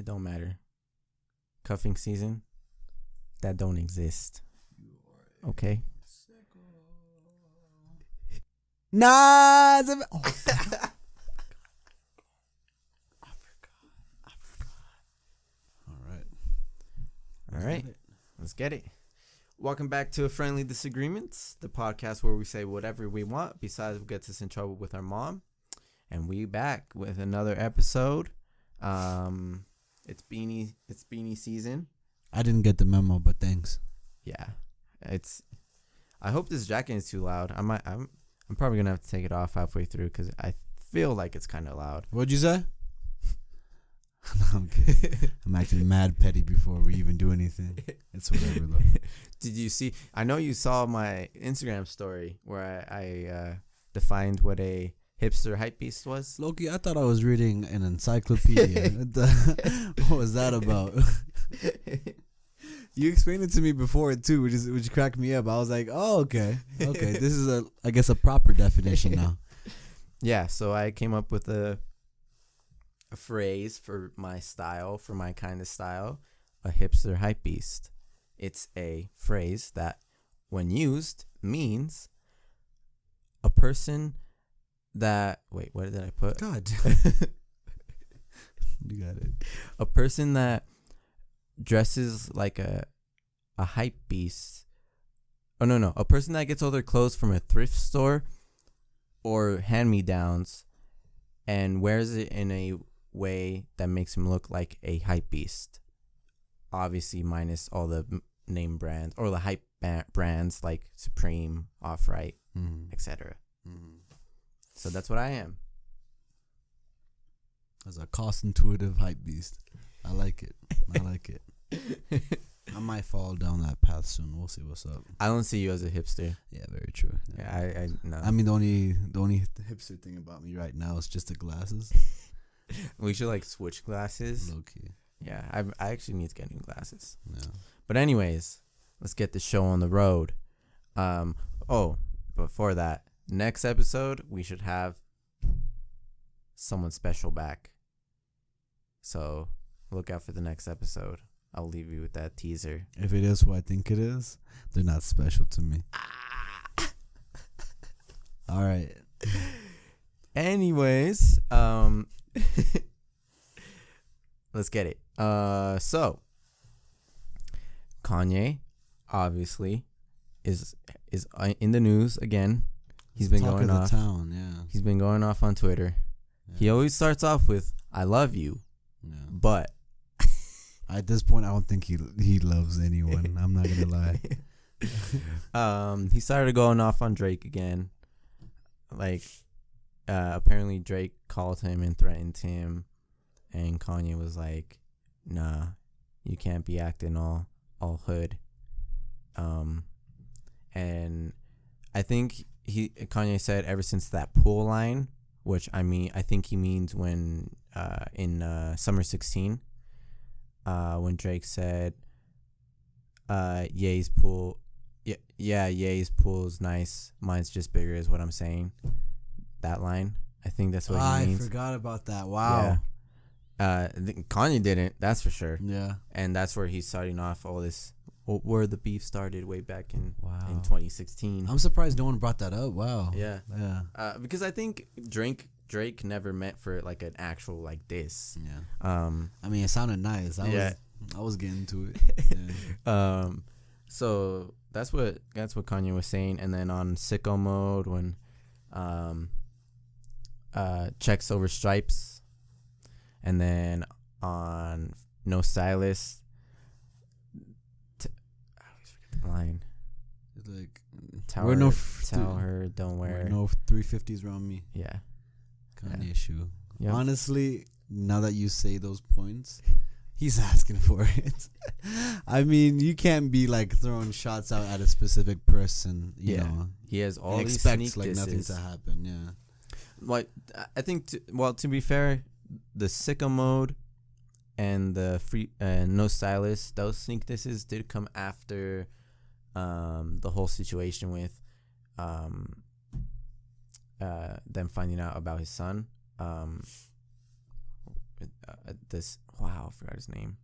It don't matter. Cuffing season, that don't exist. Okay. Nah. Oh. I forgot. All right. Let's get it. Welcome back to Friendly Disagreements, the podcast where we say whatever we want besides what gets us in trouble with our mom. And we back with another episode. It's beanie season. I didn't get the memo, but thanks. Yeah. I hope this jacket is too loud. I'm probably gonna have to take it off halfway through because I feel like it's kind of loud. What'd you say? No, I'm kidding. I'm acting mad petty before we even do anything. It's whatever though. Did you see? I know you saw my Instagram story where I defined what a hipster hypebeast was. Loki, I thought I was reading an encyclopedia. What was that about? You explained it to me before too, which cracked me up. I was like, oh, okay. This is I guess a proper definition now. Yeah, so I came up with a phrase for my style, for my kind of style, a hipster hypebeast. It's a phrase that, when used, means a person that... Wait, what did I put? God. You got it. A person that dresses like a hype beast. Oh, no. A person that gets all their clothes from a thrift store or hand-me-downs and wears it in a way that makes him look like a hype beast. Obviously, minus all the name brands or the hype brands like Supreme, Off-White, etc. So that's what I am. As a cost-intuitive hype beast. I like it. I might fall down that path soon. We'll see what's up. I don't see you as a hipster. Yeah, very true. Yeah, no. I mean, the only hipster thing about me right now is just the glasses. We should like switch glasses. Low key. Yeah, I actually need to get new glasses. Yeah. But anyways, let's get the show on the road. Before that, next episode we should have someone special back. So look out for the next episode. I'll leave you with that teaser. If it is who I think it is, they're not special to me. All right. Anyways, let's get it. So Kanye obviously is in the news again. He's been Talk going of the off. Town, yeah. He's been going off on Twitter. Yeah. He always starts off with "I love you," but at this point, I don't think he loves anyone. I'm not gonna lie. He started going off on Drake again. Like, apparently Drake called him and threatened him, and Kanye was like, "Nah, you can't be acting all hood." And I think Kanye said ever since that pool line, which I think he means when in Summer 16. When Drake said, Ye's pool, Ye's pool is nice, mine's just bigger, is what I'm saying. That line, I think that's what he means. I forgot about that. Wow. Yeah. Kanye didn't, that's for sure. Yeah. And that's where he's starting off all this, where the beef started way back in 2016. I'm surprised no one brought that up. Wow. Yeah. Because I think Drake never meant for like an actual like diss. Yeah. I mean, it sounded nice. I was getting to it. Yeah. So that's what Kanye was saying, and then on Sicko Mode when Checks Over Stripes, and then on No Stylist. I always forget the line. It's like tell her don't wear no 350s around me. Yeah. Kanye issue. Yep. Honestly, now that you say those points, he's asking for it. I mean, you can't be like throwing shots out at a specific person. You know, he has all these expects sneak like disses. nothing to happen. Yeah. Like I think, to be fair, the Sicko Mode and the free No Stylist, those sneak disses did come after the whole situation with them finding out about his son. This wow, I forgot his name.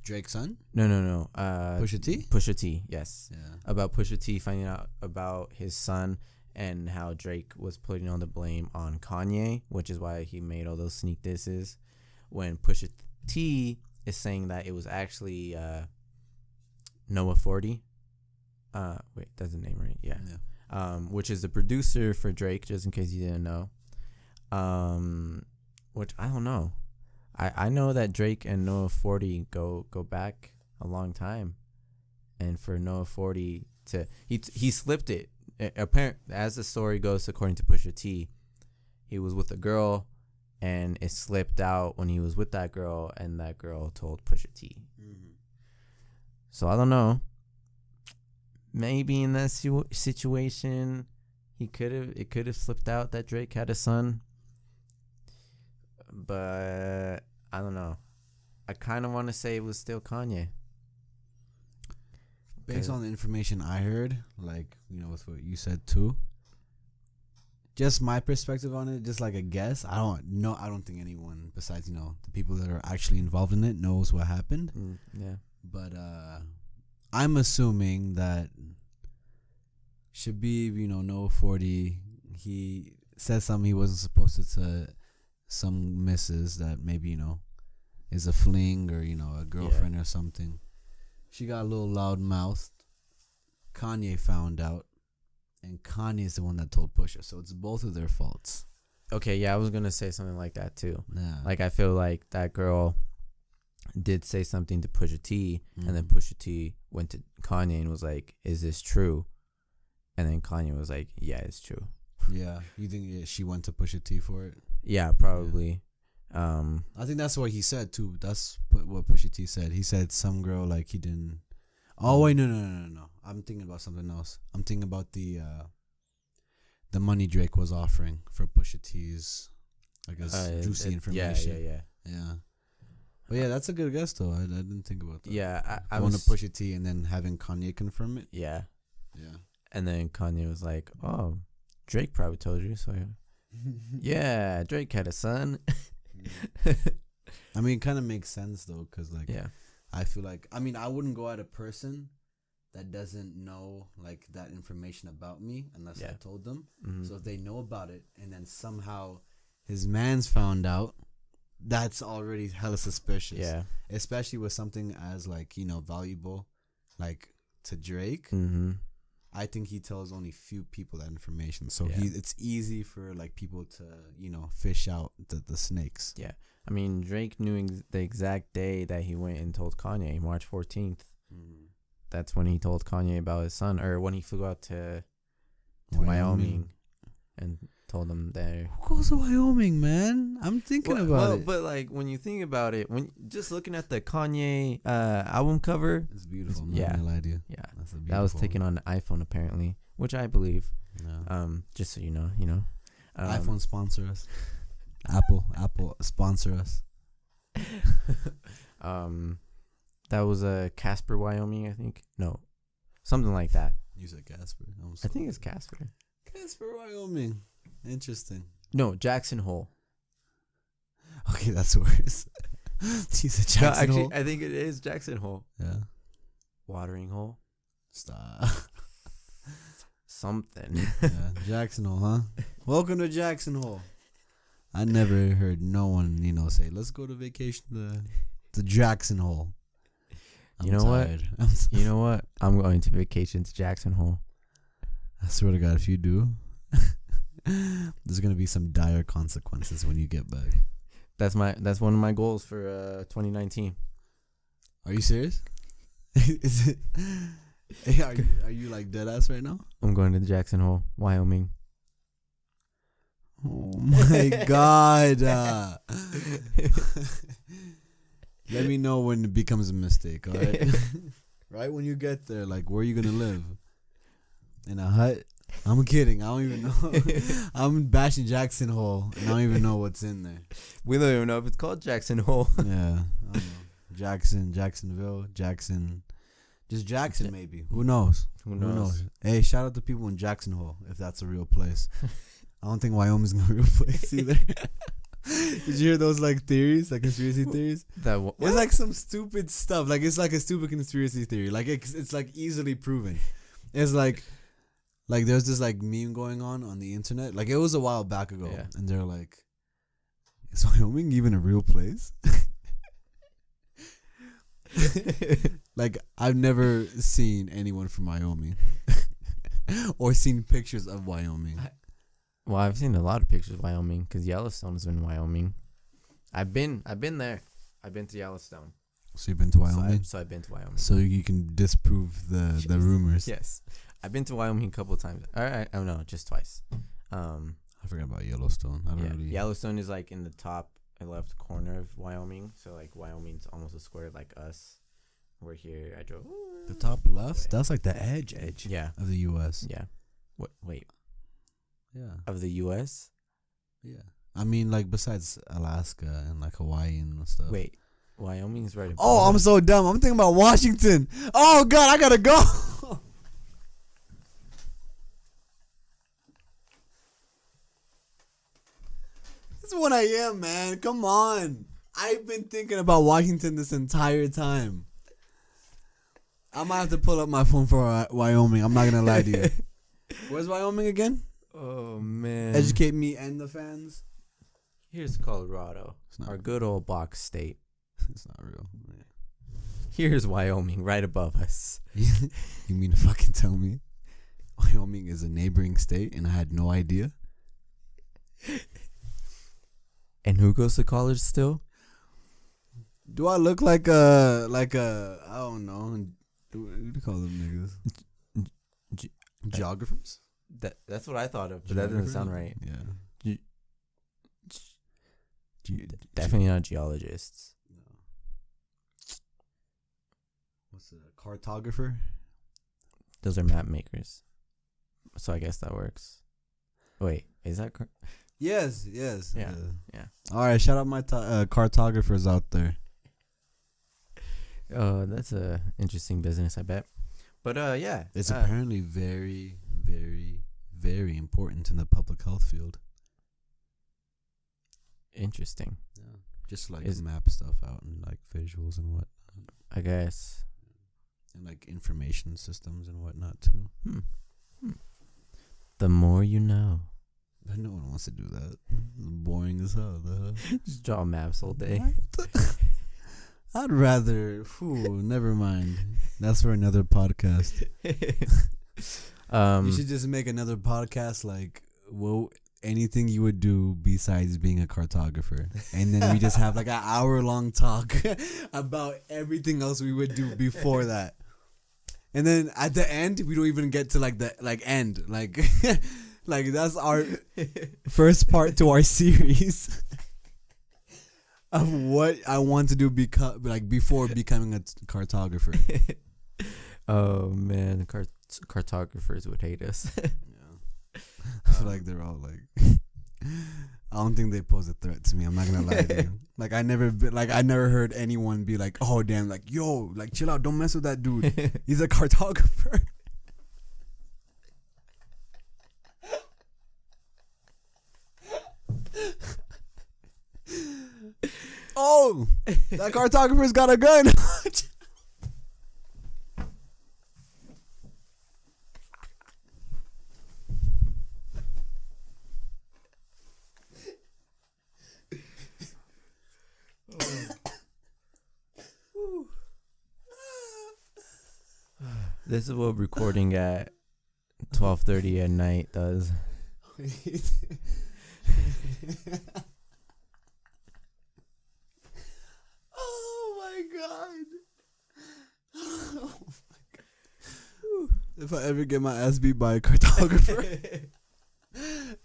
Drake's son? No. Pusha T? Pusha T, yes. Yeah. About Pusha T finding out about his son and how Drake was putting all the blame on Kanye, which is why he made all those sneak disses. When Pusha T is saying that it was actually Noah 40. Wait, that's the name, right? Yeah. Which is the producer for Drake, just in case you didn't know. Which I don't know. I know that Drake and Noah 40 go back a long time, and for Noah 40 to he slipped it. Apparent as the story goes, according to Pusha T, he was with a girl, and it slipped out when he was with that girl, and that girl told Pusha T. Mm-hmm. So I don't know. Maybe in that situation, it could have slipped out that Drake had a son. But I don't know. I kind of want to say it was still Kanye. Based on the information I heard, like, with what you said too, just my perspective on it, just like a guess. I don't think anyone besides, the people that are actually involved in it knows what happened. Yeah. But I'm assuming that Shabib, Noah 40, he said something he wasn't supposed to some missus that maybe, is a fling or, a girlfriend or something. She got a little loud-mouthed. Kanye found out. And Kanye's the one that told Pusha. So it's both of their faults. Okay, yeah, I was going to say something like that too. Yeah. Like, I feel like that girl did say something to Pusha T, and then Pusha T went to Kanye and was like, is this true? And then Kanye was like, yeah, it's true. Yeah. You think she went to Pusha T for it? Yeah, probably. Yeah. I think that's what he said too. That's what Pusha T said. He said some girl like he didn't. Oh wait, no. I'm thinking about something else. I'm thinking about the money Drake was offering for Pusha T's, I guess, juicy information. Yeah. But yeah, that's a good guess though. I didn't think about that. Yeah, I want to Pusha T and then having Kanye confirm it. Yeah. Yeah. And then Kanye was like, "Oh, Drake probably told you." So yeah, Drake had a son. I mean, it kind of makes sense though, cause like, yeah, I feel like, I mean, I wouldn't go at a person that doesn't know like that information about me unless I told them. Mm-hmm. So if they know about it and then somehow his man's found out, that's already hella suspicious. Yeah, especially with something as like valuable, like to Drake. Mm-hmm. I think he tells only few people that information, so it's easy for like people to fish out the snakes. Yeah, I mean Drake knew the exact day that he went and told Kanye, March 14th. Mm-hmm. That's when he told Kanye about his son, or when he flew out to Wyoming and told him there. Who goes to Wyoming, man? I'm thinking about it. But like when you think about it, when just looking at the Kanye album cover, it's beautiful. I'm not gonna lie to you. Yeah, that was taken on an iPhone apparently, which I believe. Yeah. Just so you know. iPhone sponsor us. Apple sponsor us. That was Casper, Wyoming, I think. No, something like that. You said Casper. I think it's Casper. Casper, Wyoming. Interesting. No, Jackson Hole. Okay, that's worse. He said Jackson Hole. I think it is Jackson Hole. Yeah. Watering hole. Stop. Something. Yeah, Jackson Hole, huh? Welcome to Jackson Hole. I never heard no one, say, let's go to vacation to Jackson Hole. You know what? I'm going to vacation to Jackson Hole. I swear to God, if you do, there's gonna be some dire consequences when you get back. That's one of my goals for 2019. Are you serious? Is it? Hey, are you like dead ass right now? I'm going to Jackson Hole, Wyoming. Oh my God! Let me know when it becomes a mistake. All right, right when you get there, like where are you gonna live? In a hut? I'm kidding. I don't even know. I'm bashing Jackson Hole, and I don't even know what's in there. We don't even know if it's called Jackson Hole. Yeah, I don't know. Jacksonville, Jackson. Just Jackson, maybe. Who knows? Who knows? Hey, shout out to people in Jackson Hole, if that's a real place. I don't think Wyoming's a real place either. Did you hear those like theories, like conspiracy theories? It's like some stupid stuff. Like it's like a stupid conspiracy theory. Like it's like easily proven. It's like there's this like meme going on the internet. Like it was a while back ago, and they're like, "Is Wyoming even a real place?" Like I've never seen anyone from Wyoming or seen pictures of Wyoming. Well, I've seen a lot of pictures of Wyoming because Yellowstone's in Wyoming. I've been there. I've been to Yellowstone. So you've been to Wyoming? So I've been to Wyoming. So you can disprove the rumors. Yes. I've been to Wyoming a couple of times. I don't know, just twice. I forgot about Yellowstone. I don't really. Yellowstone is like in the top left corner of Wyoming. So like Wyoming's almost a square like us. We're here. I drove. The top left? That's like the edge of the U.S. Yeah. What? Wait. Yeah. Of the U.S.? Yeah. I mean, like, besides Alaska and, like, Hawaii and stuff. Wait. Wyoming's right above. Oh, I'm so dumb. I'm thinking about Washington. Oh, God, I gotta go. That's 1 a.m., man. Come on. I've been thinking about Washington this entire time. I might have to pull up my phone for Wyoming. I'm not gonna lie to you. Where's Wyoming again? Oh, man. Educate me and the fans. Here's Colorado, our good old box state. It's not real. Yeah. Here's Wyoming right above us. You mean to fucking tell me Wyoming is a neighboring state and I had no idea? And who goes to college still? Do I look like a I don't know, what do you call them niggas? Geographers? That's what I thought of, but that doesn't sound right. Yeah. Definitely not geologists. No. What's a cartographer? Those are map makers. So I guess that works. Wait, is that Yes. Yeah. All right, shout out my cartographers out there. Oh, that's a interesting business, I bet. But yeah, it's apparently very, very, very important in the public health field. Interesting. Yeah, just like map stuff out and like visuals and whatnot. I guess. And like information systems and whatnot too. The more you know. But no one wants to do that. Boring as hell. Just draw maps all day. I'd rather. Never mind. That's for another podcast. You should just make another podcast like, anything you would do besides being a cartographer, and then we just have like an hour-long talk about everything else we would do before that, and then at the end we don't even get to like the end like that's our first part to our series of what I want to do before becoming a cartographer. Oh man, cartographers would hate us. I feel like they're all like, I don't think they pose a threat to me. I'm not gonna lie to you. Like I never heard anyone be like, oh damn, like yo, like chill out, don't mess with that dude. He's a cartographer. Oh, that cartographer's got a gun. This is what recording at 12:30 at night does. Oh my god. If I ever get my ass beat by a cartographer,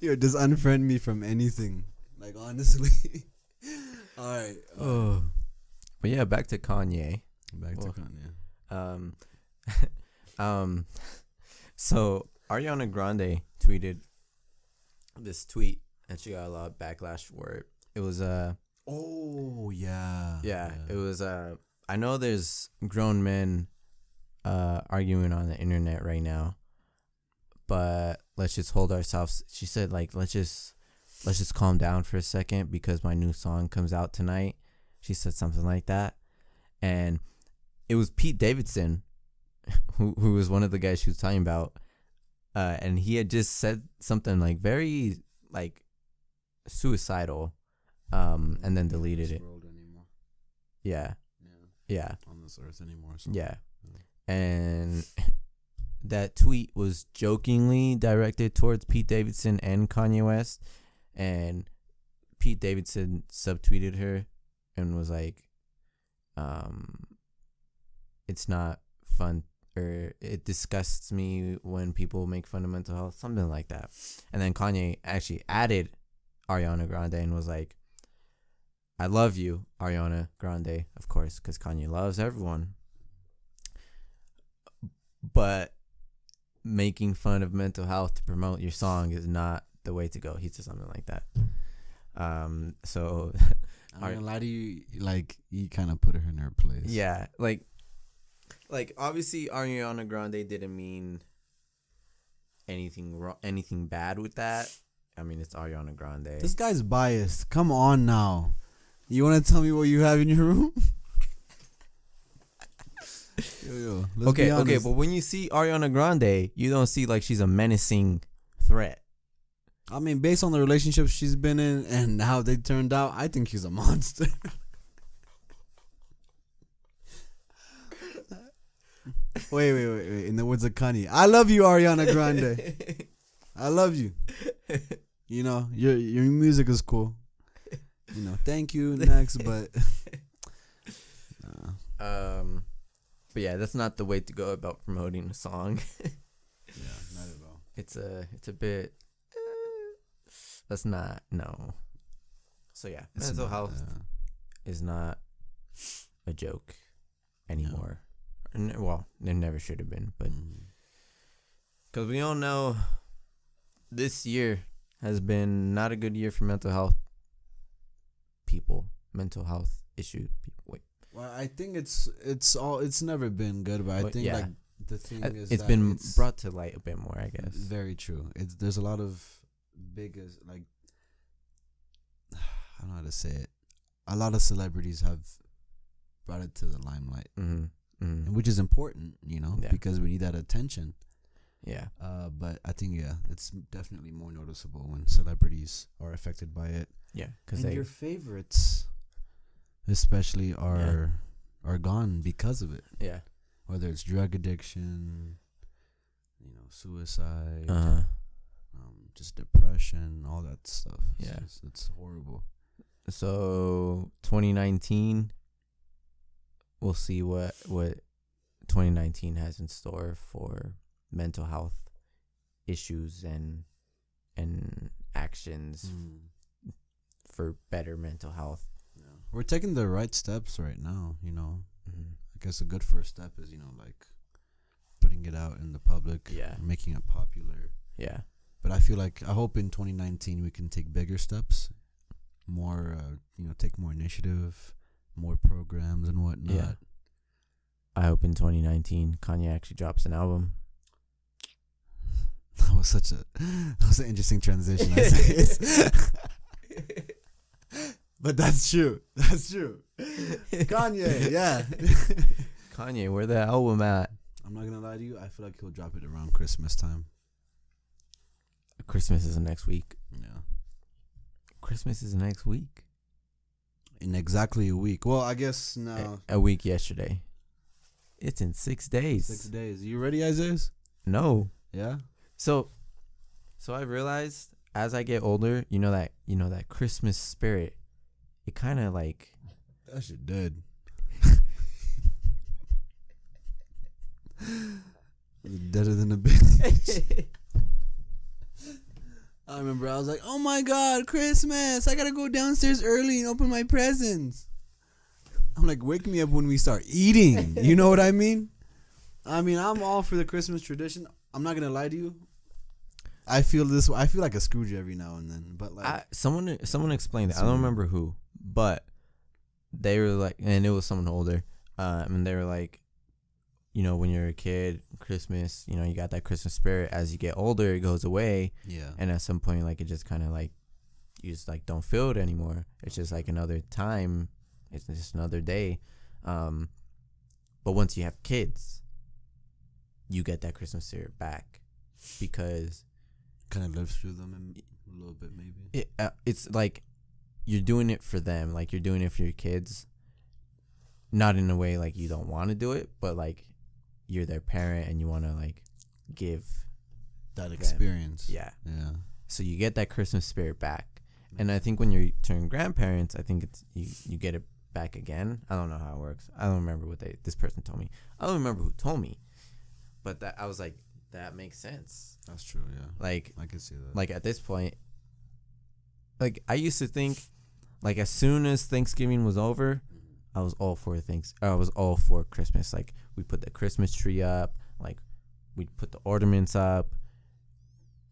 just unfriend me from anything. Like honestly. All right. Oh. But yeah, back to Kanye. So Ariana Grande tweeted this tweet and she got a lot of backlash for it. It was oh yeah. It was I know there's grown men arguing on the internet right now, but let's just hold ourselves. She said like let's just let's just calm down for a second because my new song comes out tonight. She said something like that. And it was Pete Davidson, who was one of the guys she was talking about. And he had just said something like very like suicidal, and then deleted it. Yeah. Yeah. On this earth anymore. So. Yeah. And that tweet was jokingly directed towards Pete Davidson and Kanye West. And Pete Davidson subtweeted her and was like, it's not fun, or it disgusts me when people make fun of mental health, something like that. And then Kanye actually added Ariana Grande and was like, I love you, Ariana Grande, of course, because Kanye loves everyone. But making fun of mental health to promote your song is not the way to go. He said something like that. So I'm not gonna lie to you, like, you kind of put her in her place. Yeah, like obviously Ariana Grande didn't mean anything bad with that. I mean, it's Ariana Grande. This guy's biased. Come on now. You want to tell me what you have in your room? Okay, but when you see Ariana Grande, you don't see like she's a menacing threat. I mean, based on the relationships she's been in and how they turned out, I think she's a monster. Wait. In the words of Kanye, I love you, Ariana Grande. I love you. You know, your music is cool. You know, thank you. Next, but but yeah, that's not the way to go about promoting a song. Yeah, not at all. It's a bit. That's not no. So yeah, mental health is not a joke anymore. No. Well, it never should have been, but because we all know this year has been not a good year for mental health issue people. Wait. Well, I think it's never been good, but I think like the thing is it's been brought to light a bit more, I guess. Very true. There's a lot of like, I don't know how to say it. A lot of celebrities have brought it to the limelight, which is important, you know, because we need that attention. Yeah. But I think it's definitely more noticeable when celebrities are affected by it. Yeah, because your favorites, especially, are gone because of it. Yeah. Whether it's drug addiction, you know, suicide, just depression, all that stuff. Yeah, it's horrible. So 2019, we'll see what 2019 has in store for mental health issues and actions for better mental health. Yeah. We're taking the right steps right now, you know. I guess a good first step is, you know, like putting it out in the public, making it popular. Yeah. But I hope in 2019 we can take bigger steps, more, you know, take more initiative, more programs and whatnot. Yeah. I hope in 2019 Kanye actually drops an album. That was an interesting transition. But that's true. Kanye, yeah. Kanye, where the album at? I'm not gonna lie to you. I feel like he'll drop it around Christmas time. Christmas is next week. Yeah. Christmas is next week. In exactly a week. Well, I guess now. A week yesterday. It's in 6 days. 6 days. You ready, Isaias? No. Yeah. So I realized as I get older, you know that Christmas spirit, it kind of like that shit dead. Deader than a bitch. I remember I was like, oh my God, Christmas! I gotta go downstairs early and open my presents. I'm like, wake me up when we start eating. You know what I mean? I'm all for the Christmas tradition. I'm not gonna lie to you. I feel like a Scrooge every now and then, but like someone explained it. I don't remember who, but they were like, and it was someone older. And they were like, you know, when you're a kid, Christmas, you know, you got that Christmas spirit. As you get older, it goes away. Yeah. And at some point, like, it just kind of like you just like don't feel it anymore. It's just like another time. It's just another day. But once you have kids, you get that Christmas spirit back because kind of lives through them a little bit, maybe. It's like you're doing it for them, like you're doing it for your kids. Not in a way like you don't want to do it, but like you're their parent and you want to like give that experience. Them. Yeah. Yeah. So you get that Christmas spirit back. And I think when you turn grandparents, I think it's you get it back again. I don't know how it works. I don't remember what this person told me. I don't remember who told me. But that I was like, that makes sense. That's true, yeah. Like I can see that. Like at this point, like I used to think like as soon as Thanksgiving was over, I was all for I was all for Christmas. Like we put the Christmas tree up, like we'd put the ornaments up,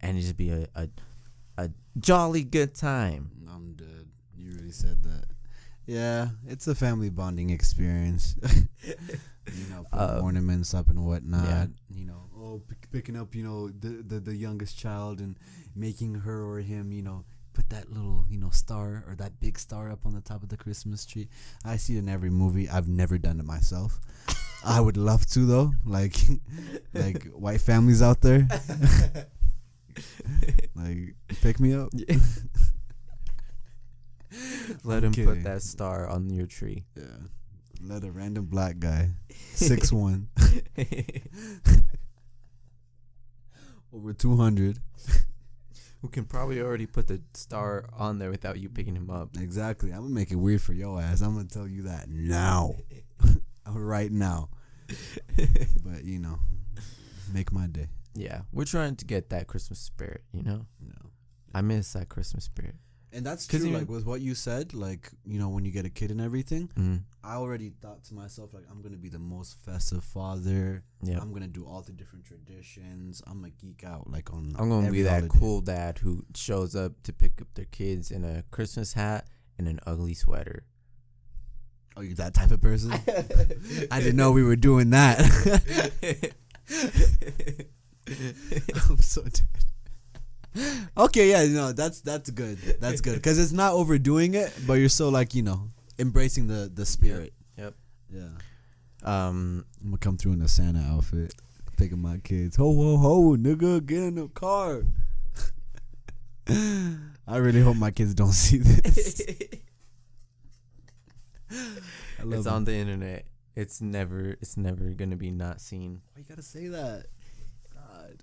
and it'd just be a jolly good time. I'm dead. You really said that. Yeah, it's a family bonding experience. Putting ornaments up and whatnot. Yeah. Picking up, the youngest child and making her or him, put that little, star or that big star up on the top of the Christmas tree. I see it in every movie. I've never done it myself. I would love to though. Like white families out there. Like, pick me up. Yeah. Let him put that star on your tree. Yeah. Let a random black guy, 6'1", over 200, who can probably already put the star on there without you picking him up. Exactly. I'm gonna make it weird for your ass. I'm gonna tell you that now, right now. But make my day. Yeah, we're trying to get that Christmas spirit, Yeah. I miss that Christmas spirit. And that's true, like, with what you said, like, when you get a kid and everything, I already thought to myself, like, I'm going to be the most festive father. Yeah. I'm going to do all the different traditions. I'm going to geek out, like, on I'm going to be that cool dad who shows up to pick up their kids in a Christmas hat and an ugly sweater. Oh, you're that type of person? I didn't know we were doing that. I'm so dead. Okay, yeah, that's good. That's good because it's not overdoing it, but you're still like embracing the spirit. Yep. Yeah. I'm gonna come through in the Santa outfit, picking my kids. Ho ho ho, nigga, get in the car. I really hope my kids don't see this. It's on the internet. It's never gonna be not seen. Why you gotta say that? God.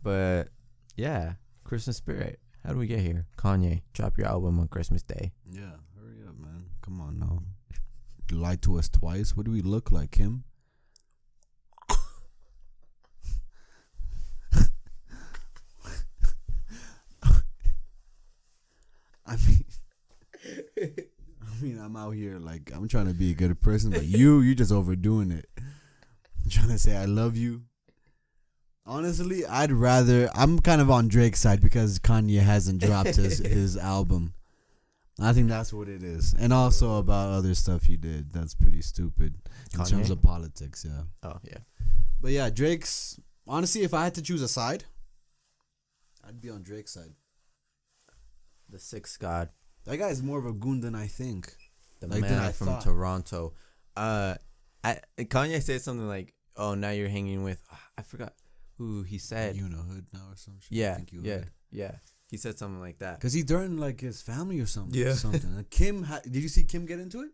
But yeah, Christmas spirit. How do we get here? Kanye, drop your album on Christmas Day. Yeah, hurry up, man. Come on now. You lied to us twice. What do we look like, Kim? I mean, I'm out here like I'm trying to be a good person, but you're just overdoing it. I'm trying to say I love you. Honestly, I'm kind of on Drake's side because Kanye hasn't dropped his album. I think that's what it is. And also about other stuff he did. That's pretty stupid in terms of politics, yeah. Oh, yeah. But yeah, Drake's, honestly, if I had to choose a side, I'd be on Drake's side. The sixth god. That guy is more of a goon than I think. The man from Toronto. Kanye said something like, oh, now you're hanging with, I forgot who he said. Hood now or some shit. Yeah. He said something like that. Because he threatened like his family or something. Yeah. Kim, did you see Kim get into it?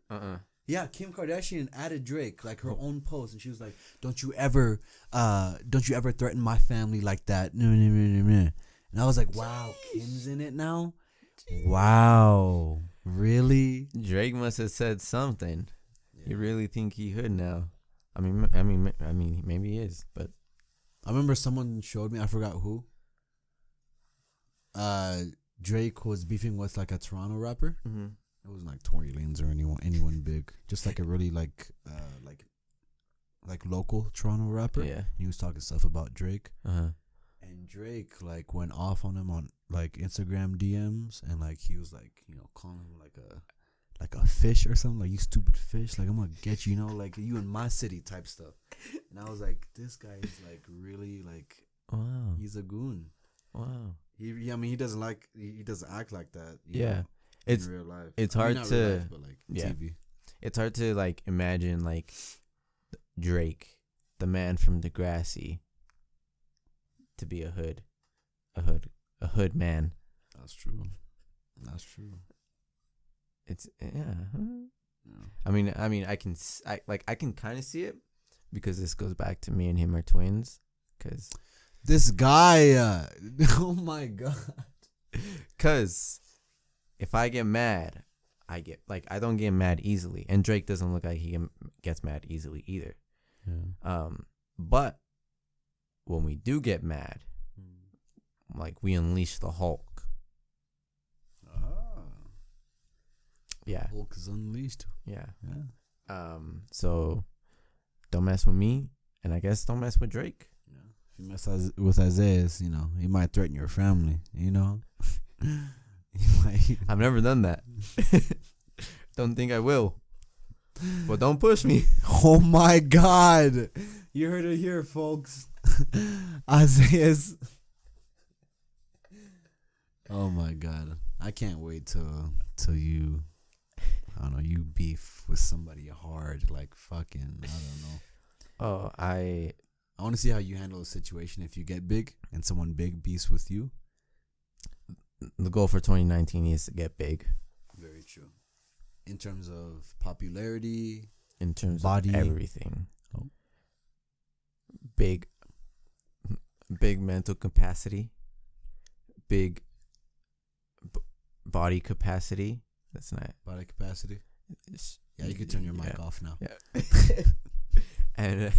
Yeah, Kim Kardashian added Drake, like her own post, and she was like, don't you ever threaten my family like that. And I was like, wow, Kim's in it now? Wow. Really? Drake must have said something. Yeah. You really think he hood now? I mean, maybe he is, but I remember someone showed me, I forgot who. Drake was beefing with like a Toronto rapper. Mm-hmm. It wasn't like Tory Lanez or anyone big. Just like a really like local Toronto rapper. Yeah. He was talking stuff about Drake. Uh-huh. And Drake like went off on him on like Instagram DMs, and like he was like, calling him like a fish or something, like, you stupid fish, like I'm gonna get you, like you in my city type stuff. And I was like, this guy is like really like, wow, he's a goon. Wow. he doesn't like. He doesn't act like that. Yeah, know, it's in real life. It's hard not to real life, but like TV. It's hard to like imagine like Drake, the man from Degrassi, to be a hood man. That's true. It's yeah. I mean, I can kind of see it because this goes back to me and him are twins. Cause this guy, oh my god. Cause if I get mad, I don't get mad easily, and Drake doesn't look like he gets mad easily either. Yeah. But when we do get mad, like we unleash the Hulk. Yeah. Hulk is unleashed. Yeah. So don't mess with me, and I guess don't mess with Drake. Yeah. If you mess with Isaias, he might threaten your family. He might. I've never done that. Don't think I will. But don't push me. Oh my God! You heard it here, folks. Isaias. Oh my God! I can't wait till you. I don't know. You beef with somebody hard, like fucking. I don't know. Oh, I want to see how you handle a situation if you get big and someone big beefs with you. The goal for 2019 is to get big. Very true. In terms of popularity, in terms body, of everything. Oh. Big mental capacity. Big body capacity. That's not body capacity. Yeah, you can turn your mic off now. Yeah. And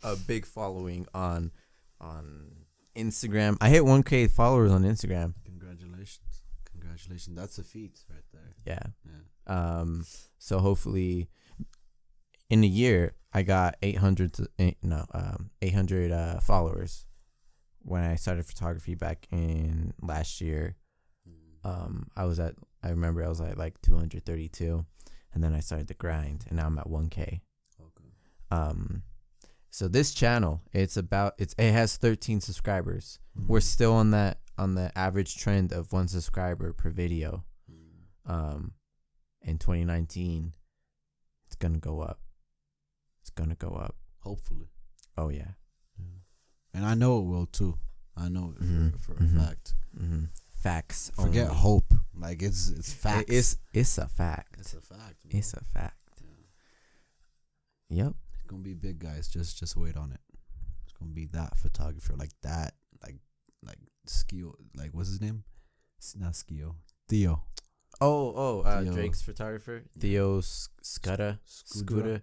a big following on Instagram. I hit 1K followers on Instagram. Congratulations. That's a feat right there. Yeah. So hopefully in a year I got 800 followers when I started photography back in last year. I remember I was at like 232, and then I started to grind, and now I'm at 1K. Okay. So this channel, it has 13 subscribers. Mm-hmm. We're still on the average trend of 1 subscriber per video. Mm-hmm. In 2019, it's gonna go up. Hopefully. Oh yeah. And I know it will too. I know it for a fact. Mm-hmm. Facts. Forget only. Hope. Like it's facts. It's a fact. It's a fact. Bro. It's a fact. Yeah. Yep. It's gonna be big, guys. Just wait on it. It's gonna be that photographer like that, like Skio. Like what's his name? It's not Skio. Theo. Theo. Drake's photographer. Theo Scudder. Scudra.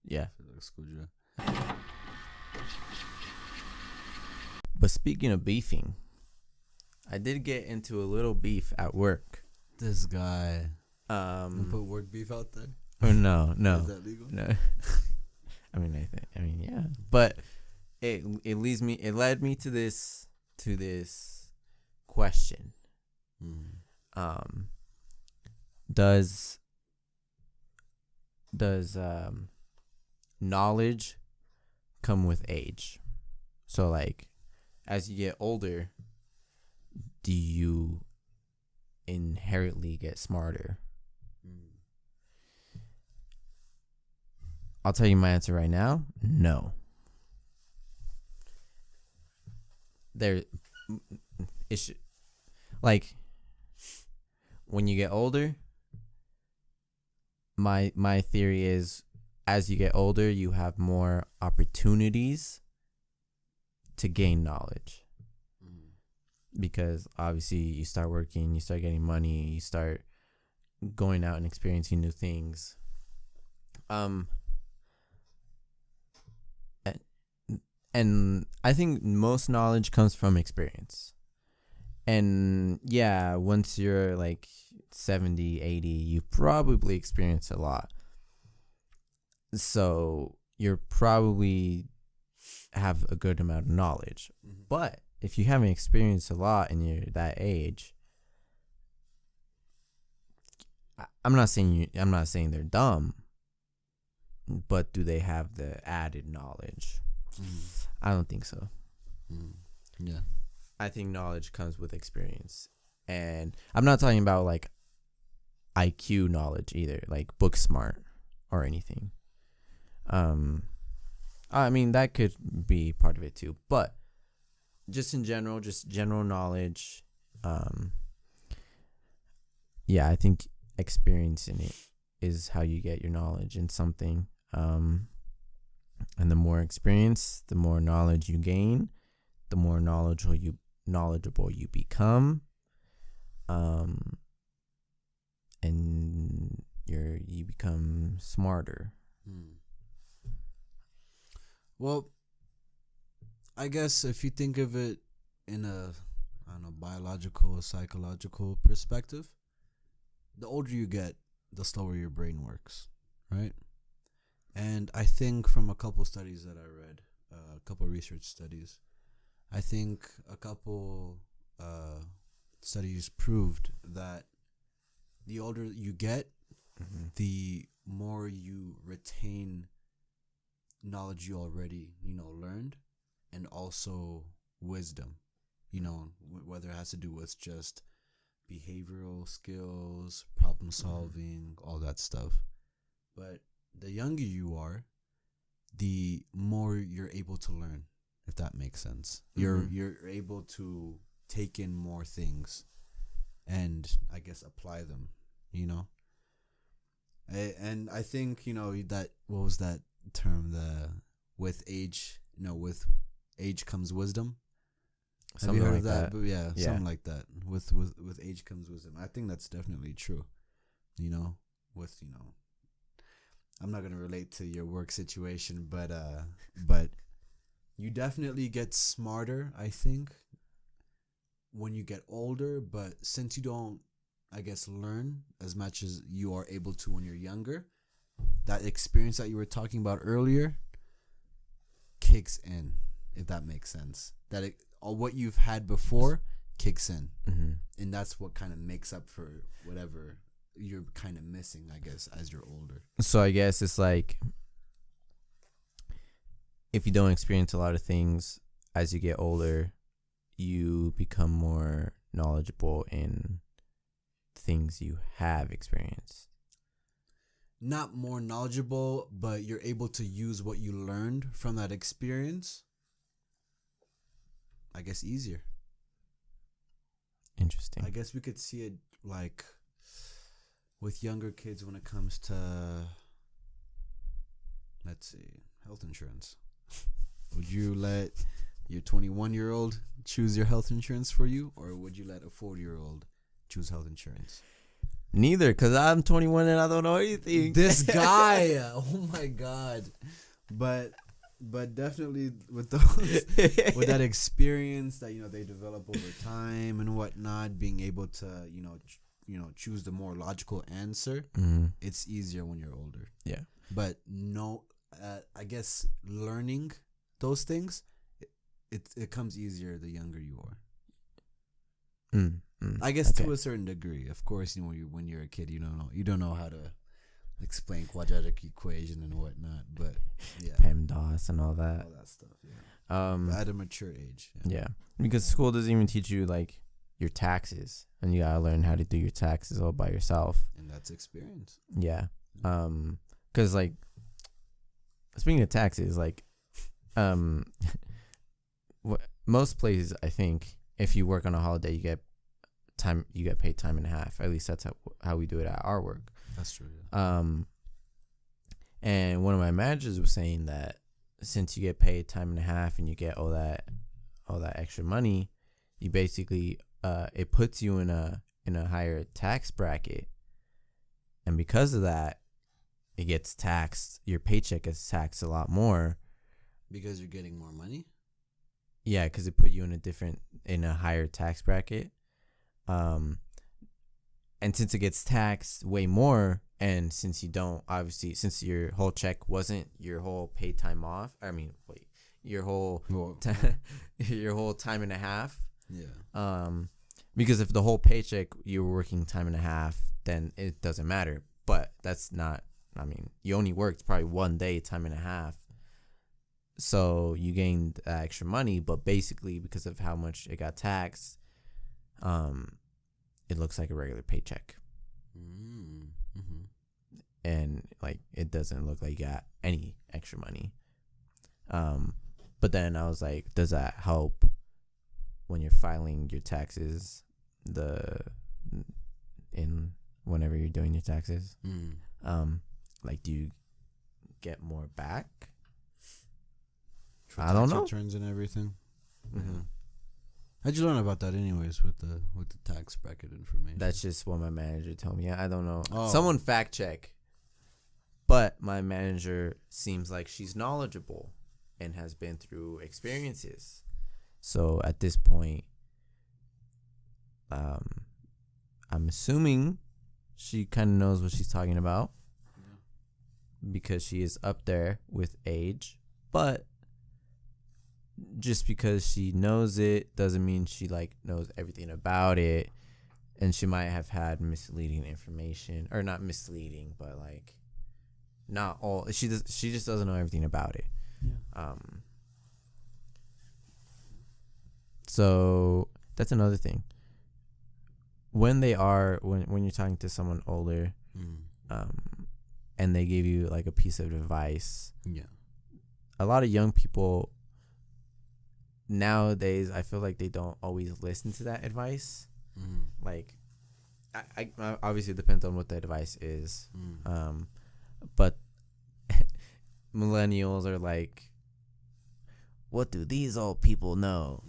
Yeah. Scudra. But speaking of beefing, I did get into a little beef at work. This guy. Put work beef out there? Oh, no. Is that legal? No. I mean, yeah. But it led me to this question. Does knowledge come with age? So like, as you get older, do you inherently get smarter? I'll tell you my answer right now. No. Like, when you get older, my theory is, as you get older, you have more opportunities to gain knowledge. Because obviously you start working, you start getting money, you start going out and experiencing new things. And I think most knowledge comes from experience. And yeah, once you're like 70, 80, you probably experience a lot. So you're probably have a good amount of knowledge. Mm-hmm. But if you haven't experienced a lot and you're that age, I'm not saying they're dumb, but do they have the added knowledge? I don't think so. Yeah. I think knowledge comes with experience. And I'm not talking about like IQ knowledge either, like book smart or anything. I mean, that could be part of it too, but just in general, just general knowledge. Yeah, I think experiencing it is how you get your knowledge in something. And the more experience, the more knowledge you gain, the more knowledgeable you become. And you become smarter. Well, I guess if you think of it in a, I don't know, biological or psychological perspective, the older you get, the slower your brain works, right? And I think from a couple studies that I read, a couple research studies, I think a couple studies proved that the older you get, the more you retain knowledge you already, learned, and also wisdom, whether it has to do with just behavioral skills, problem solving, all that stuff. But the younger you are, the more you're able to learn, if that makes sense. You're able to take in more things and I guess apply them, and I think, that, what was that term, with age comes wisdom. Have you heard of that? But yeah, something like that. With age comes wisdom. I think that's definitely true. I'm not gonna relate to your work situation, but you definitely get smarter, I think, when you get older. But since you don't, I guess, learn as much as you are able to when you're younger, that experience that you were talking about earlier kicks in, if that makes sense. All what you've had before kicks in, and that's what kind of makes up for whatever you're kind of missing, I guess, as you're older. So I guess it's like, if you don't experience a lot of things as you get older, you become more knowledgeable in things you have experienced. Not more knowledgeable, but you're able to use what you learned from that experience, I guess, easier. Interesting. I guess we could see it like with younger kids when it comes to, let's see, health insurance. Would you let your 21-year-old choose your health insurance for you, or would you let a 40-year-old choose health insurance? Neither, because I'm 21 and I don't know anything. This guy, oh my God. But definitely with with that experience that they develop over time and whatnot, being able to choose the more logical answer, it's easier when you're older. Yeah. But no, I guess learning those things, it comes easier the younger you are. I guess to a certain degree. Of course, when you're a kid, you don't know how to explain quadratic equation and whatnot. But yeah, PEMDAS and all that stuff. Yeah. But at a mature age. Yeah, because school doesn't even teach you like your taxes, and you gotta learn how to do your taxes all by yourself. And that's experience. Yeah. Because like, speaking of taxes, like, most places, I think, if you work on a holiday, you get paid time and a half. At least that's how we do it at our work. That's true. Yeah. And one of my managers was saying that since you get paid time and a half and you get all that extra money, you basically it puts you in a higher tax bracket, and because of that, it gets taxed. Your paycheck gets taxed a lot more because you're getting more money. Yeah, because it put you in a higher tax bracket. And since it gets taxed way more, and since since your whole check wasn't your whole paid time off, your whole your whole time and a half. Yeah. Because if the whole paycheck you were working time and a half, then it doesn't matter. But that's not. You only worked probably one day, time and a half. So you gained extra money, but basically because of how much it got taxed, it looks like a regular paycheck. Mm-hmm. And like it doesn't look like you got any extra money. But then I was like, does that help when you're filing your taxes whenever you're doing your taxes? Like, do you get more back? For I don't tax know. Returns and everything. Mm-hmm. Yeah. How'd you learn about that, anyways, with the tax bracket information? That's just what my manager told me. I don't know. Oh. Someone fact check. But my manager seems like she's knowledgeable and has been through experiences. So at this point, I'm assuming she kind of knows what she's talking about, because she is up there with age. But just because she knows it doesn't mean she like knows everything about it. And she might have had misleading information, or not misleading, but like not all. She just doesn't know everything about it. Yeah. So that's another thing. When you're talking to someone older, and they give you like a piece of advice, a lot of young people nowadays, I feel like they don't always listen to that advice. Like, I obviously it depends on what the advice is. But millennials are like, what do these old people know?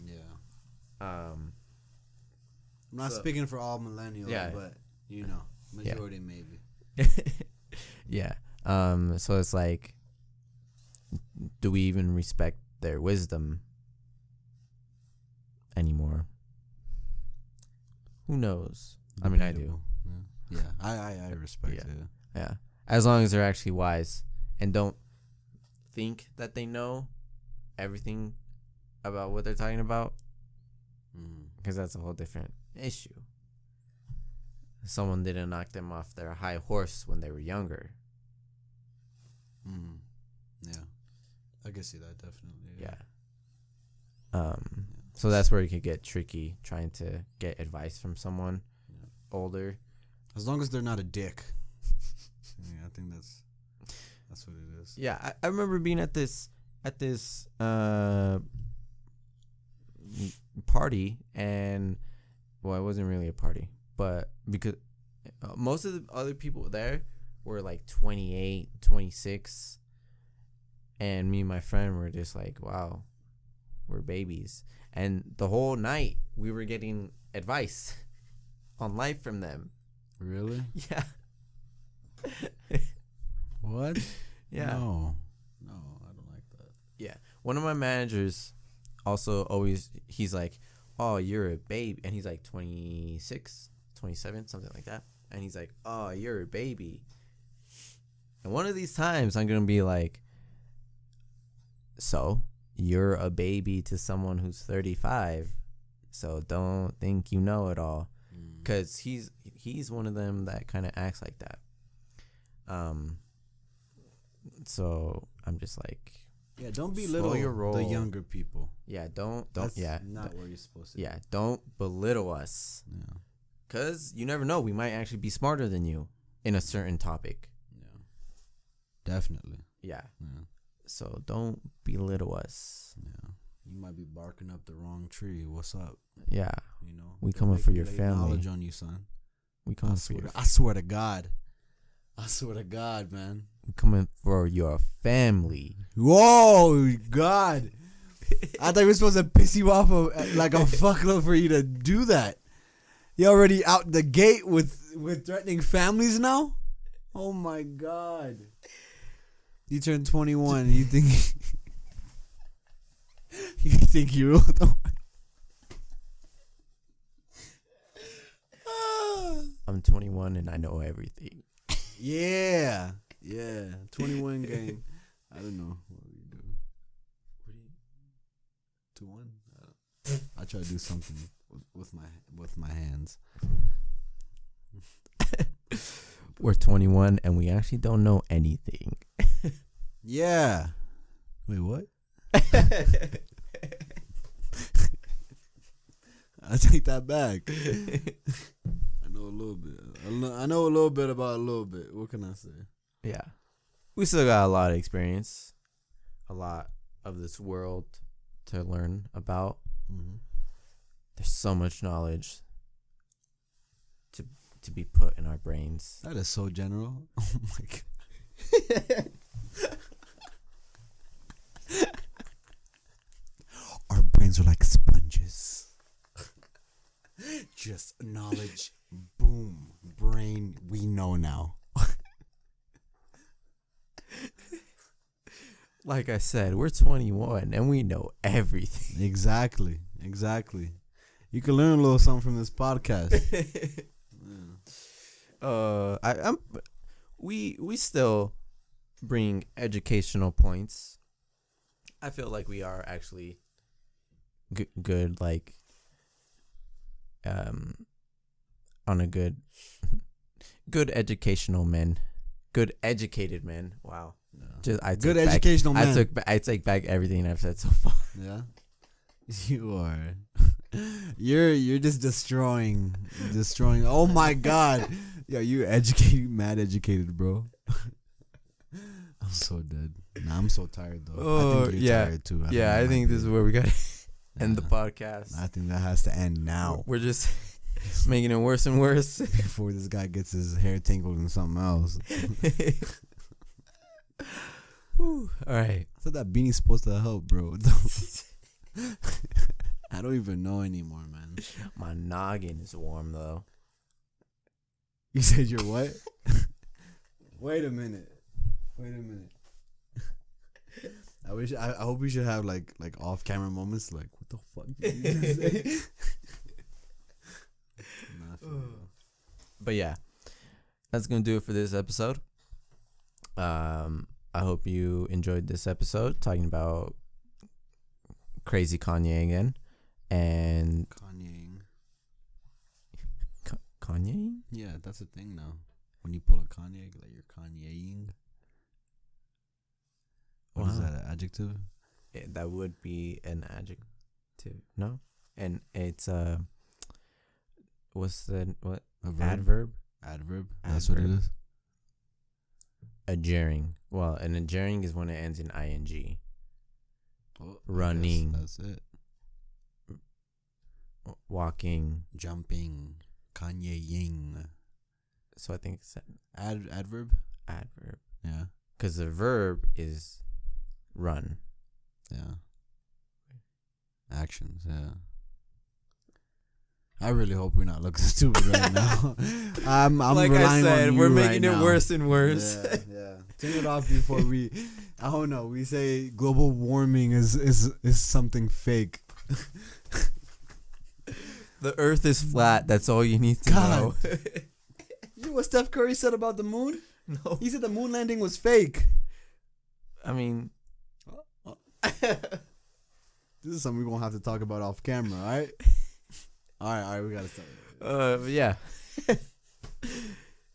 I'm not speaking for all millennials, but majority maybe. Yeah. So it's like, do we even respect their wisdom anymore? Who knows? I mean, I do. Yeah, I respect it. Yeah. As long as they're actually wise and don't think that they know everything about what they're talking about, because that's a whole different issue. Someone didn't knock them off their high horse when they were younger. Yeah, I can see that definitely. Yeah. So that's where it could get tricky, trying to get advice from someone older. As long as they're not a dick. I think that's what it is. Yeah, I remember being at this party, and well, it wasn't really a party, but because most of the other people there were like 28, 26, and me and my friend were just like, wow, we're babies. And the whole night we were getting advice on life from them. Really? Yeah. What? Yeah. No, I don't like that. Yeah. One of my managers also he's like, oh, you're a baby. And he's like 26, 27, something like that. And he's like, oh, you're a baby. And one of these times I'm going to be like, so you're a baby to someone who's 35. So don't think you know it all. Because he's one of them that kind of acts like that. So I'm just like, yeah, don't belittle the younger people. Yeah, don't. That's yeah, not where you're supposed to. Yeah, don't belittle us. Yeah, because you never know, we might actually be smarter than you in a certain topic. Yeah, definitely. Yeah. So don't belittle us. Yeah, you might be barking up the wrong tree. What's up? Yeah, we coming for your family. Knowledge on you, son. We coming for your. I swear to God. I swear to God, man. We coming for your family. Whoa, God. I thought we were supposed to piss you off like a fuckload for you to do that. You already out the gate with threatening families now? Oh my God. You turned 21 and you think you rule the world. I'm 21 and I know everything. Yeah. 21 gang. I don't know what we do. 2-1. I try to do something with my hands. We're 21 and we actually don't know anything. Yeah. Wait, what? I take that back. I know a little bit. I know a little bit about a little bit. What can I say? Yeah. We still got a lot of experience, a lot of this world to learn about. Mm-hmm. There's so much knowledge to be put in our brains. That is so general. Oh my god. Our brains are like sponges. Just knowledge. Boom. Brain. We know now. Like I said, we're 21 and we know everything. Exactly. You can learn a little something from this podcast. We still bring educational points. I feel like we are actually good, like on a good educational men, good educated men. Wow. Yeah. Good educational men. I take back everything I've said so far. Yeah. You are. You're just destroying. Oh my god. Yo, you mad educated, bro. I'm so dead. Nah, I'm so tired though. Oh, I think you're tired too. I think this is where we gotta end the podcast. I think that has to end now. We're just making it worse and worse before this guy gets his hair tangled in something else. All right. I thought that beanie's supposed to help, bro. I don't even know anymore, man. My noggin is warm though. You said you're what? Wait a minute. I hope we should have like off camera moments. Like, what the fuck did you just say? But yeah, that's gonna do it for this episode. I hope you enjoyed this episode talking about crazy Kanye again. And Kanye? Yeah, that's a thing now. When you pull a Kanye, like you're Kanyeing. What is that, an adjective? That would be an adjective. No? And it's what's the what? A verb? Adverb? Adverb. That's what it is. Adjuring. Well, an adjuring is when it ends in ing. Oh, running. That's it. Walking. Jumping. Kanye-ing. So I think it's adverb? Adverb. Yeah. Because the verb is run. Yeah. Actions, yeah. I really hope we're not looking stupid right now. I'm like relying I said, on you we're making right it now. worse and worse. Yeah. Turn it off before we. I don't know. We say global warming is something fake. The Earth is flat. That's all you need to know. You know what Steph Curry said about the moon? No. He said the moon landing was fake. I mean, this is something we're gonna have to talk about off camera, all right? All right, we gotta start. Yeah.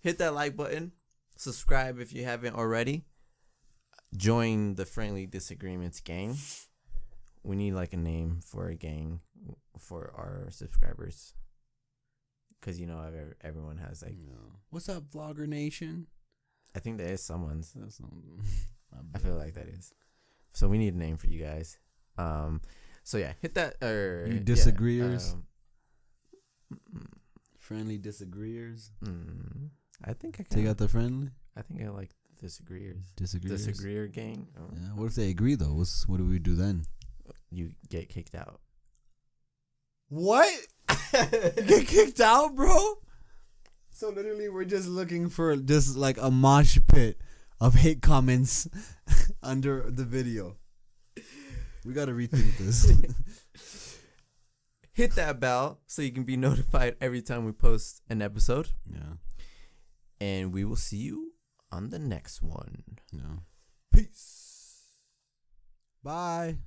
Hit that like button. Subscribe if you haven't already. Join the Friendly Disagreements gang. We need like a name for a gang for our subscribers. Because everyone has like. What's up, Vlogger Nation? I think there is someone's. I I feel like that is. So we need a name for you guys. So yeah, hit that. You disagreeers. Friendly disagreeers. I think I can. Take out the friendly. I think I like disagreers. Disagreeers. Disagreeer gang. Oh. Yeah. What if they agree though? What do we do then? You get kicked out. What? You get kicked out, bro? So literally, we're just looking for just like a mosh pit of hate comments under the video. We gotta rethink this. Hit that bell so you can be notified every time we post an episode. Yeah. And we will see you on the next one. Yeah. Peace. Bye.